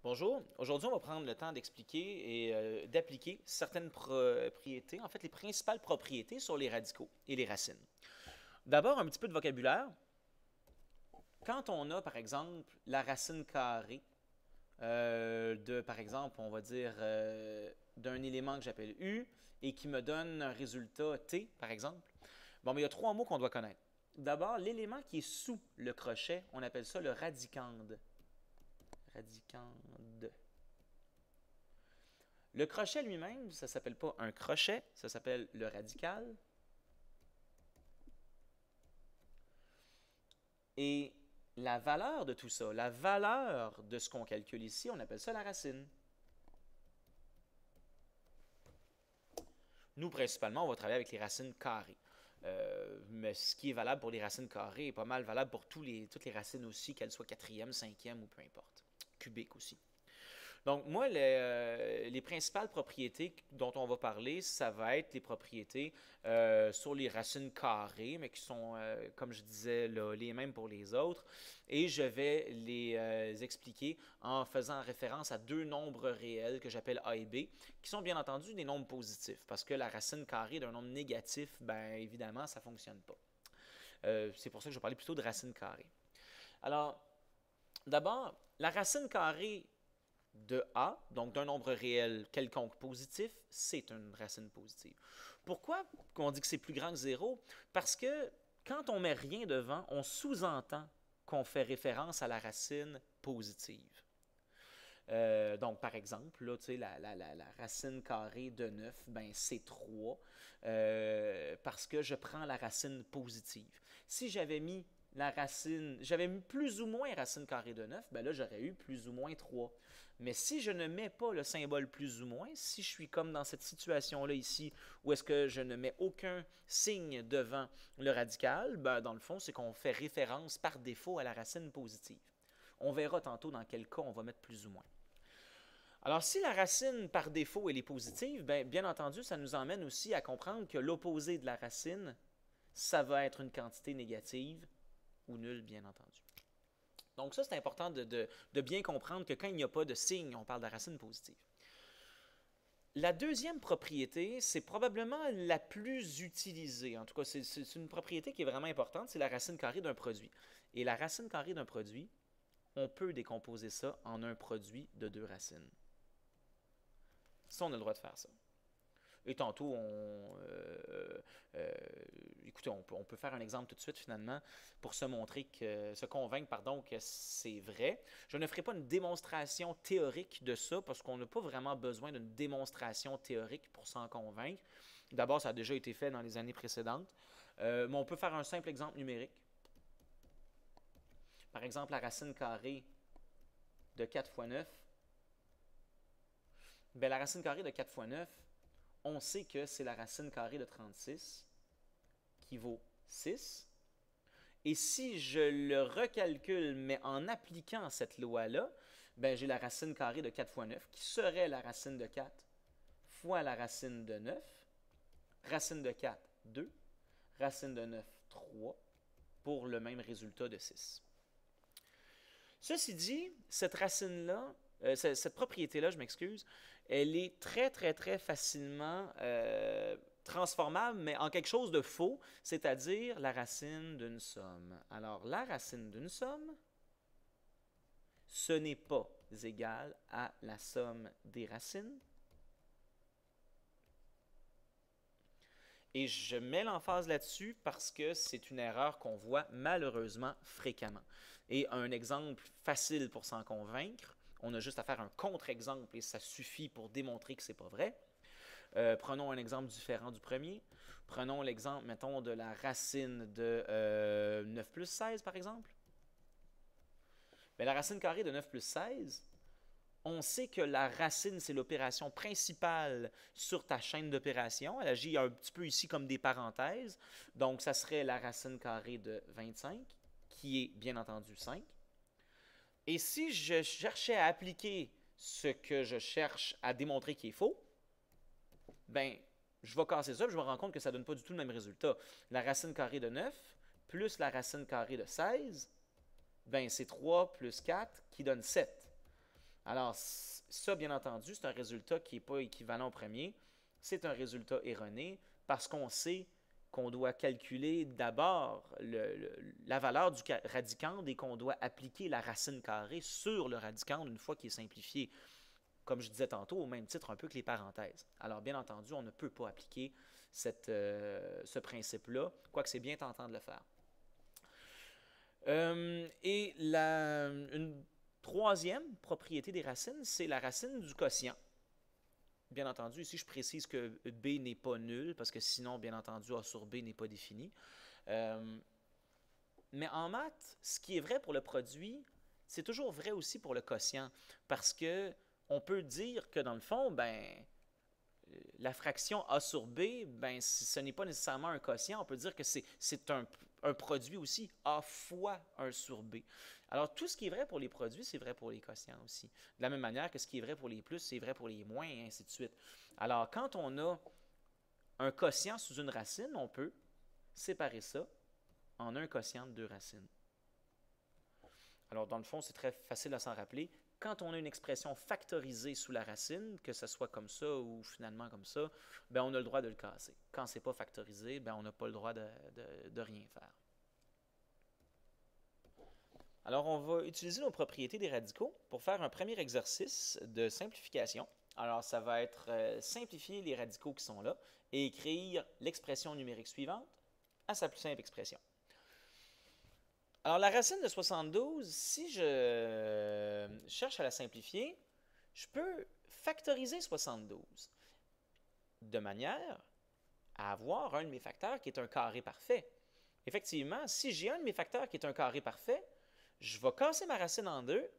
Bonjour. Aujourd'hui, on va prendre le temps d'expliquer et d'appliquer certaines propriétés, en fait les principales propriétés sur les radicaux et les racines. D'abord, un petit peu de vocabulaire. Quand on a, par exemple, la racine carrée de, par exemple, on va dire, d'un élément que j'appelle U et qui me donne un résultat T, par exemple, bon, mais il y a trois mots qu'on doit connaître. D'abord, l'élément qui est sous le crochet, on appelle ça le radicande. Radicande. Le crochet lui-même, ça ne s'appelle pas un crochet, ça s'appelle le radical. Et la valeur de tout ça, la valeur de ce qu'on calcule ici, on appelle ça la racine. Nous, principalement, on va travailler avec les racines carrées. Mais ce qui est valable pour les racines carrées est pas mal valable pour toutes les racines aussi, qu'elles soient quatrième, cinquième ou peu importe. Cubique aussi. Donc, moi, les principales propriétés dont on va parler, ça va être les propriétés sur les racines carrées, mais qui sont, comme je disais, là, les mêmes pour les autres. Et je vais les expliquer en faisant référence à deux nombres réels que j'appelle A et B, qui sont bien entendu des nombres positifs, parce que la racine carrée d'un nombre négatif, bien évidemment, ça ne fonctionne pas. C'est pour ça que je vais parler plutôt de racine carrée. Alors, d'abord, la racine carrée de A, donc d'un nombre réel quelconque positif, c'est une racine positive. Pourquoi on dit que c'est plus grand que 0? Parce que quand on met rien devant, on sous-entend qu'on fait référence à la racine positive. Donc, par exemple, là, la racine carrée de 9, ben, c'est 3 parce que je prends la racine positive. Si j'avais mis j'avais mis plus ou moins racine carrée de 9, ben là, j'aurais eu plus ou moins 3. Mais si je ne mets pas le symbole plus ou moins, si je suis comme dans cette situation-là ici, où est-ce que je ne mets aucun signe devant le radical, ben dans le fond, c'est qu'on fait référence par défaut à la racine positive. On verra tantôt dans quel cas on va mettre plus ou moins. Alors, si la racine par défaut elle est positive, bien entendu, ça nous emmène aussi à comprendre que l'opposé de la racine, ça va être une quantité négative ou nulle, bien entendu. Donc ça, c'est important de bien comprendre que quand il n'y a pas de signe, on parle de la racine positive. La deuxième propriété, c'est probablement la plus utilisée. En tout cas, c'est une propriété qui est vraiment importante, c'est la racine carrée d'un produit. Et la racine carrée d'un produit, on peut décomposer ça en un produit de deux racines. Ça, on a le droit de faire ça. Et tantôt, écoutez, on peut faire un exemple tout de suite finalement pour se convaincre que c'est vrai. Je ne ferai pas une démonstration théorique de ça parce qu'on n'a pas vraiment besoin d'une démonstration théorique pour s'en convaincre. D'abord, ça a déjà été fait dans les années précédentes. Mais on peut faire un simple exemple numérique. Par exemple, la racine carrée de 4 fois 9. Bien, la racine carrée de 4 fois 9, on sait que c'est la racine carrée de 36 qui vaut 6. Et si je le recalcule, mais en appliquant cette loi-là, ben j'ai la racine carrée de 4 fois 9 qui serait la racine de 4 fois la racine de 9. Racine de 4, 2. Racine de 9, 3 pour le même résultat de 6. Ceci dit, cette racine-là, cette propriété-là, je m'excuse, elle est très, très, très facilement transformable, mais en quelque chose de faux, c'est-à-dire la racine d'une somme. Alors, la racine d'une somme, ce n'est pas égal à la somme des racines. Et je mets l'emphase là-dessus parce que c'est une erreur qu'on voit malheureusement fréquemment. Et un exemple facile pour s'en convaincre, on a juste à faire un contre-exemple et ça suffit pour démontrer que ce n'est pas vrai. Prenons un exemple différent du premier. Prenons l'exemple, mettons, de la racine de 9 plus 16, par exemple. Bien, la racine carrée de 9 plus 16, on sait que la racine, c'est l'opération principale sur ta chaîne d'opération. Elle agit un petit peu ici comme des parenthèses. Donc, ça serait la racine carrée de 25, qui est bien entendu 5. Et si je cherchais à appliquer ce que je cherche à démontrer qui est faux, ben, je vais casser ça et je me rends compte que ça ne donne pas du tout le même résultat. La racine carrée de 9 plus la racine carrée de 16, ben, c'est 3 plus 4 qui donne 7. Alors, ça, bien entendu, c'est un résultat qui n'est pas équivalent au premier. C'est un résultat erroné parce qu'on sait qu'on doit calculer d'abord la valeur du radicande et qu'on doit appliquer la racine carrée sur le radicande une fois qu'il est simplifié. Comme je disais tantôt, au même titre un peu que les parenthèses. Alors, bien entendu, on ne peut pas appliquer ce principe-là, quoique c'est bien tentant de le faire. Et une troisième propriété des racines, c'est la racine du quotient. Bien entendu, ici, je précise que B n'est pas nul, parce que sinon, bien entendu, A sur B n'est pas défini. Mais en maths, ce qui est vrai pour le produit, c'est toujours vrai aussi pour le quotient, parce que on peut dire que, dans le fond, la fraction A sur B, ce n'est pas nécessairement un quotient. On peut dire que c'est un produit aussi, A fois 1 sur B. Alors, tout ce qui est vrai pour les produits, c'est vrai pour les quotients aussi. De la même manière que ce qui est vrai pour les plus, c'est vrai pour les moins, et ainsi de suite. Alors, quand on a un quotient sous une racine, on peut séparer ça en un quotient de deux racines. Alors, dans le fond, c'est très facile à s'en rappeler. Quand on a une expression factorisée sous la racine, que ce soit comme ça ou finalement comme ça, on a le droit de le casser. Quand ce n'est pas factorisé, on n'a pas le droit de rien faire. Alors, on va utiliser nos propriétés des radicaux pour faire un premier exercice de simplification. Alors, ça va être simplifier les radicaux qui sont là et écrire l'expression numérique suivante à sa plus simple expression. Alors, la racine de 72, si je cherche à la simplifier, je peux factoriser 72 de manière à avoir un de mes facteurs qui est un carré parfait. Effectivement, si j'ai un de mes facteurs qui est un carré parfait, je vais casser ma racine en deux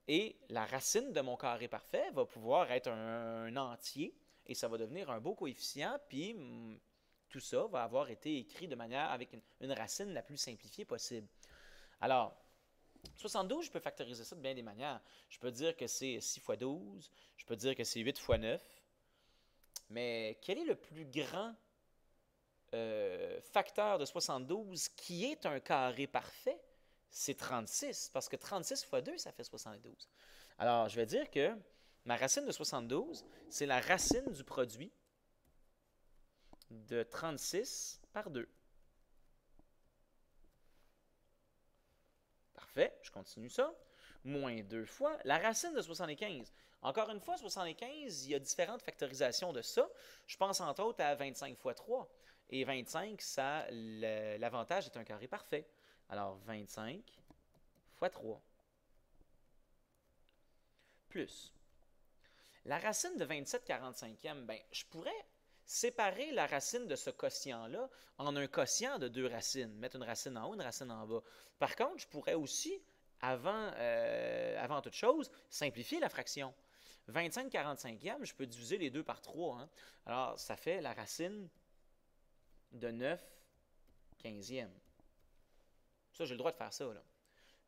et la racine de mon carré parfait va pouvoir être un entier et ça va devenir un beau coefficient, puis tout ça va avoir été écrit de manière avec une racine la plus simplifiée possible. Alors, 72, je peux factoriser ça de bien des manières. Je peux dire que c'est 6 fois 12, je peux dire que c'est 8 fois 9, mais quel est le plus grand facteur de 72 qui est un carré parfait? C'est 36, parce que 36 fois 2, ça fait 72. Alors, je vais dire que ma racine de 72, c'est la racine du produit de 36 par 2. Parfait, je continue ça. Moins 2 fois la racine de 75. Encore une fois, 75, il y a différentes factorisations de ça. Je pense entre autres à 25 fois 3. Et 25, l'avantage est un carré parfait. Alors, 25 fois 3. Plus. La racine de 27 45e, je pourrais séparer la racine de ce quotient-là en un quotient de deux racines. Mettre une racine en haut, une racine en bas. Par contre, je pourrais aussi, avant toute chose, simplifier la fraction. 25 45e, je peux diviser les deux par 3. Hein? Alors, ça fait la racine de 9 15e. Ça, j'ai le droit de faire ça, là.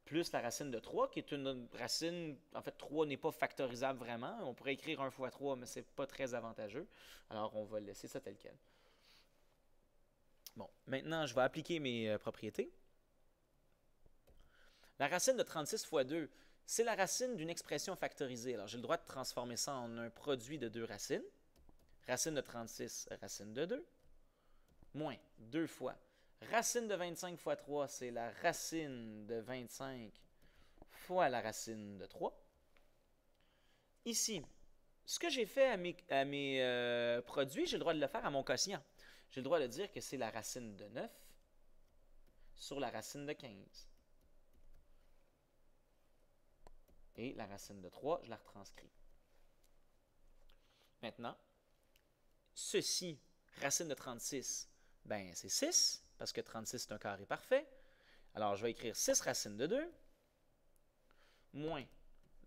Plus la racine de 3, qui est une racine, en fait, 3 n'est pas factorisable vraiment. On pourrait écrire 1 fois 3, mais ce n'est pas très avantageux. Alors, on va laisser ça tel quel. Bon, maintenant, je vais appliquer mes propriétés. La racine de 36 fois 2, c'est la racine d'une expression factorisée. Alors, j'ai le droit de transformer ça en un produit de deux racines. Racine de 36, racine de 2, moins 2 fois. Racine de 25 fois 3, c'est la racine de 25 fois la racine de 3. Ici, ce que j'ai fait à mes produits, j'ai le droit de le faire à mon quotient. J'ai le droit de dire que c'est la racine de 9 sur la racine de 15. Et la racine de 3, je la retranscris. Maintenant, ceci, racine de 36, c'est 6, parce que 36 c'est un carré parfait. Alors, je vais écrire 6 racine de 2, moins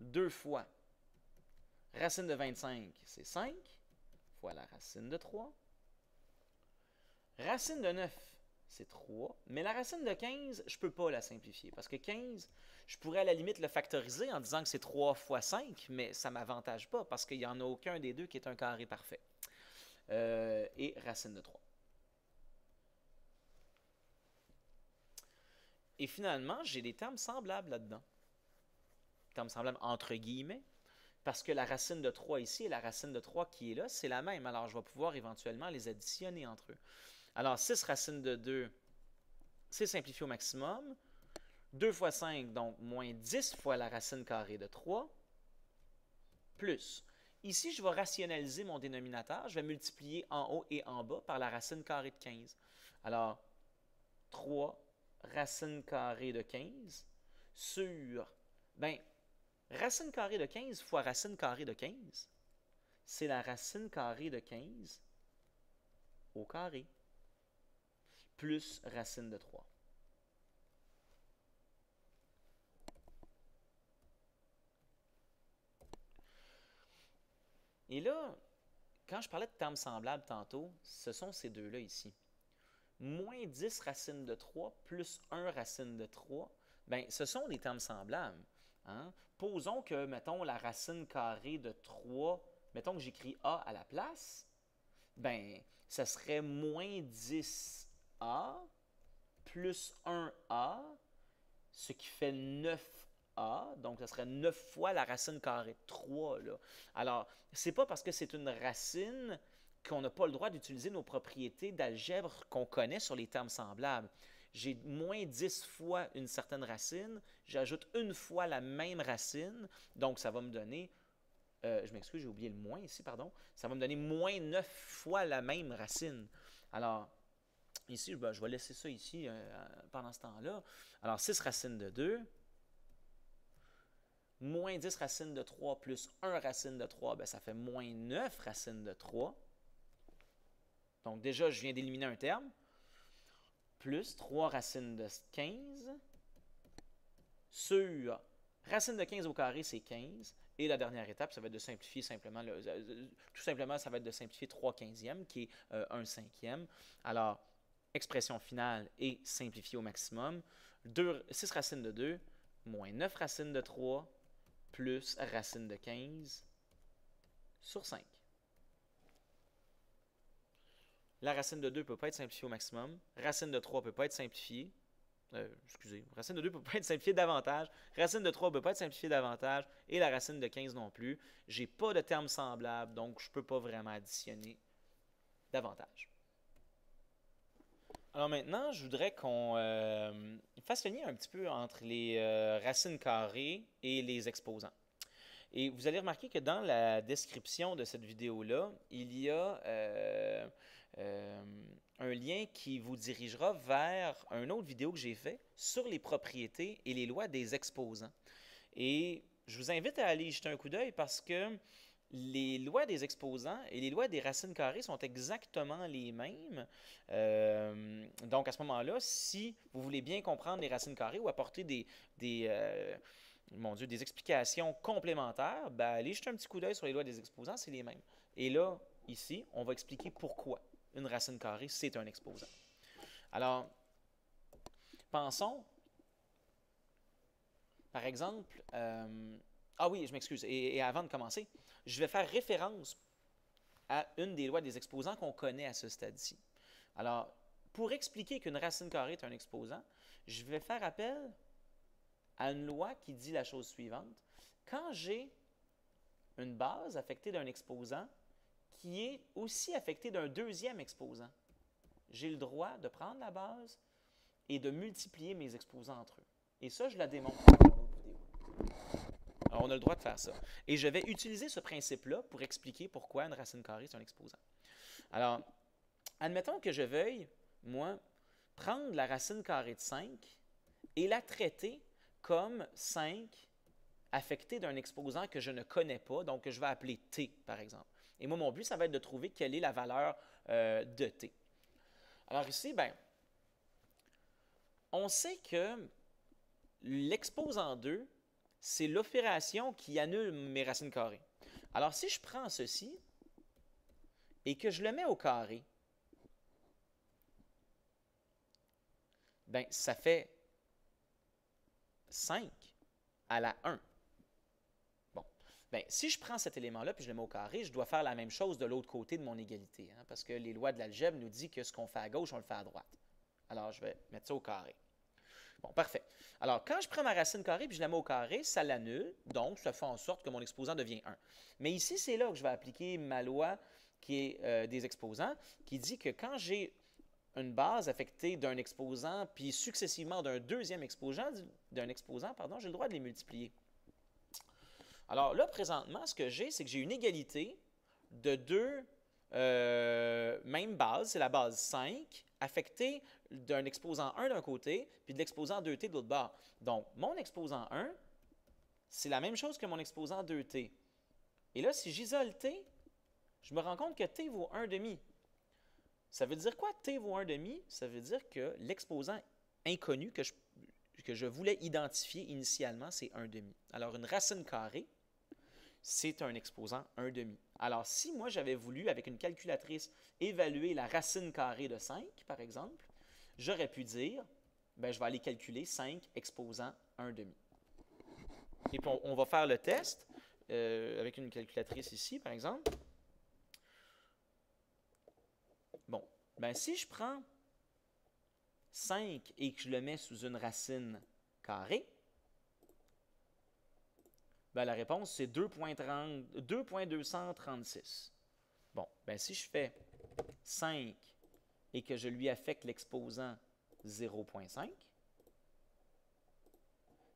2 fois racine de 25, c'est 5, fois la racine de 3. Racine de 9, c'est 3. Mais la racine de 15, je ne peux pas la simplifier. Parce que 15, je pourrais à la limite le factoriser en disant que c'est 3 fois 5, mais ça ne m'avantage pas parce qu'il n'y en a aucun des deux qui est un carré parfait. Et racine de 3. Et finalement, j'ai des termes semblables là-dedans. Termes semblables entre guillemets. parce que la racine de 3 ici et la racine de 3 qui est là, c'est la même. Alors, je vais pouvoir éventuellement les additionner entre eux. Alors, 6 racine de 2, c'est simplifié au maximum. 2 fois 5, donc moins 10 fois la racine carrée de 3, plus. Ici, je vais rationaliser mon dénominateur. Je vais multiplier en haut et en bas par la racine carrée de 15. Alors, 3 racine carrée de 15 sur, racine carrée de 15 fois racine carrée de 15, c'est la racine carrée de 15 au carré, plus racine de 3. Et là, quand je parlais de termes semblables tantôt, ce sont ces deux-là ici. Moins 10 racine de 3 plus 1 racine de 3, ce sont des termes semblables. Hein? Posons que, mettons, la racine carrée de 3, mettons que j'écris A à la place, ça serait moins 10A plus 1A, ce qui fait 9A, donc ça serait 9 fois la racine carrée de 3. Là. Alors, c'est pas parce que c'est une racine qu'on n'a pas le droit d'utiliser nos propriétés d'algèbre qu'on connaît sur les termes semblables. J'ai moins 10 fois une certaine racine, j'ajoute une fois la même racine, donc ça va me donner, je m'excuse, j'ai oublié le moins ici, pardon, ça va me donner moins 9 fois la même racine. Alors, ici, je vais laisser ça ici pendant ce temps-là. Alors, 6 racine de 2, moins 10 racine de 3 plus 1 racine de 3, ça fait moins 9 racine de 3. Donc déjà, je viens d'éliminer un terme. Plus 3 racines de 15 sur racine de 15 au carré, c'est 15. Et la dernière étape, ça va être de simplifier simplement, tout simplement, ça va être de simplifier 3 quinzièmes, qui est 1 cinquième. Alors, expression finale est simplifiée au maximum. 6 racines de 2, moins 9 racines de 3, plus racine de 15 sur 5. La racine de 2 ne peut pas être simplifiée au maximum. Racine de 3 ne peut pas être simplifiée. Racine de 2 ne peut pas être simplifiée davantage. Racine de 3 ne peut pas être simplifiée davantage. Et la racine de 15 non plus. Je n'ai pas de terme semblable, donc je ne peux pas vraiment additionner davantage. Alors maintenant, je voudrais qu'on fasse le lien un petit peu entre les racines carrées et les exposants. Et vous allez remarquer que dans la description de cette vidéo-là, il y a un lien qui vous dirigera vers une autre vidéo que j'ai faite sur les propriétés et les lois des exposants. Et je vous invite à aller y jeter un coup d'œil parce que les lois des exposants et les lois des racines carrées sont exactement les mêmes. Donc à ce moment-là, si vous voulez bien comprendre les racines carrées ou apporter des explications complémentaires, allez jeter un petit coup d'œil sur les lois des exposants, c'est les mêmes. Et là, ici, on va expliquer pourquoi une racine carrée, c'est un exposant. Alors, pensons, par exemple, ah oui, je m'excuse, et avant de commencer, je vais faire référence à une des lois des exposants qu'on connaît à ce stade-ci. Alors, pour expliquer qu'une racine carrée est un exposant, je vais faire appel à une loi qui dit la chose suivante. Quand j'ai une base affectée d'un exposant qui est aussi affectée d'un deuxième exposant, j'ai le droit de prendre la base et de multiplier mes exposants entre eux. Et ça, je la démontre dans une autre vidéo. Alors, on a le droit de faire ça. Et je vais utiliser ce principe-là pour expliquer pourquoi une racine carrée est un exposant. Alors, admettons que je veuille, moi, prendre la racine carrée de 5 et la traiter comme 5 affecté d'un exposant que je ne connais pas, donc que je vais appeler T, par exemple. Et moi, mon but, ça va être de trouver quelle est la valeur de T. Alors ici, on sait que l'exposant 2, c'est l'opération qui annule mes racines carrées. Alors, si je prends ceci et que je le mets au carré, ça fait 5 à la 1. Bon, si je prends cet élément-là puis je le mets au carré, je dois faire la même chose de l'autre côté de mon égalité, hein, parce que les lois de l'algèbre nous disent que ce qu'on fait à gauche, on le fait à droite. Alors, je vais mettre ça au carré. Bon, parfait. Alors, quand je prends ma racine carrée puis je la mets au carré, ça l'annule, donc ça fait en sorte que mon exposant devient 1. Mais ici, c'est là que je vais appliquer ma loi qui est des exposants, qui dit que quand j'ai une base affectée d'un exposant, puis successivement d'un deuxième exposant, j'ai le droit de les multiplier. Alors là, présentement, ce que j'ai, c'est que j'ai une égalité de deux mêmes bases, c'est la base 5, affectée d'un exposant 1 d'un côté, puis de l'exposant 2t de l'autre bord. Donc, mon exposant 1, c'est la même chose que mon exposant 2t. Et là, si j'isole t, je me rends compte que t vaut 1,5. Ça veut dire quoi, t vaut 1,5? Ça veut dire que l'exposant inconnu que je voulais identifier initialement, c'est 1,5. Alors, une racine carrée, c'est un exposant 1,5. Alors, si moi, j'avais voulu, avec une calculatrice, évaluer la racine carrée de 5, par exemple, j'aurais pu dire, ben, je vais aller calculer 5 exposant 1,5. Et puis, on va faire le test avec une calculatrice ici, par exemple. Bon, ben, si je prends 5 et que je le mets sous une racine carrée, ben, la réponse, c'est 2,236. Bon, ben, si je fais 5 et que je lui affecte l'exposant 0,5,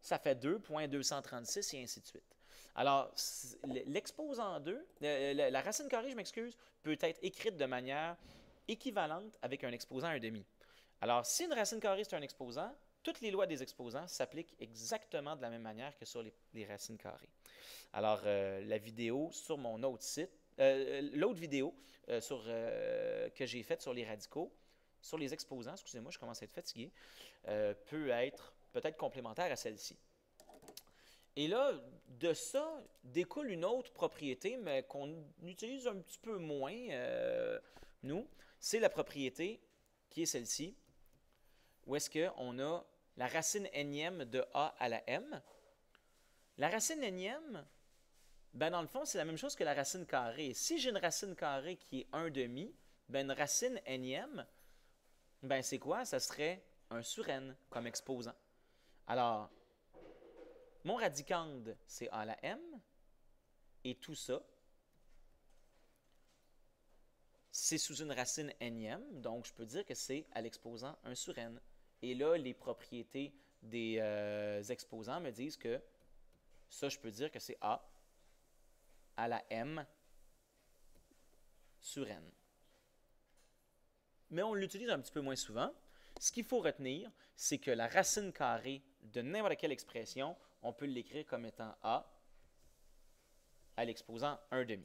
ça fait 2,236 et ainsi de suite. Alors, l'exposant 2, la racine carrée, je m'excuse, peut être écrite de manière équivalente avec un exposant 1,5. Alors, si une racine carrée, c'est un exposant, toutes les lois des exposants s'appliquent exactement de la même manière que sur les racines carrées. Alors, la vidéo sur mon autre site, l'autre vidéo que j'ai faite sur les radicaux, sur les exposants, excusez-moi, je commence à être fatigué, peut être peut-être complémentaire à celle-ci. Et là, de ça découle une autre propriété, mais qu'on utilise un petit peu moins, nous, c'est la propriété qui est celle-ci, où est-ce qu'on a la racine énième de a à la m. La racine énième, ben dans le fond, c'est la même chose que la racine carrée. Si j'ai une racine carrée qui est 1,5, ben une racine énième, ben c'est quoi? Ça serait un sur n comme exposant. Alors, mon radicande, c'est a à la m, et tout ça, c'est sous une racine énième, donc je peux dire que c'est à l'exposant 1 sur n. Et là, les propriétés des exposants me disent que ça, je peux dire que c'est a à la m sur n. Mais on l'utilise un petit peu moins souvent. Ce qu'il faut retenir, c'est que la racine carrée de n'importe quelle expression, on peut l'écrire comme étant a à l'exposant 1,5.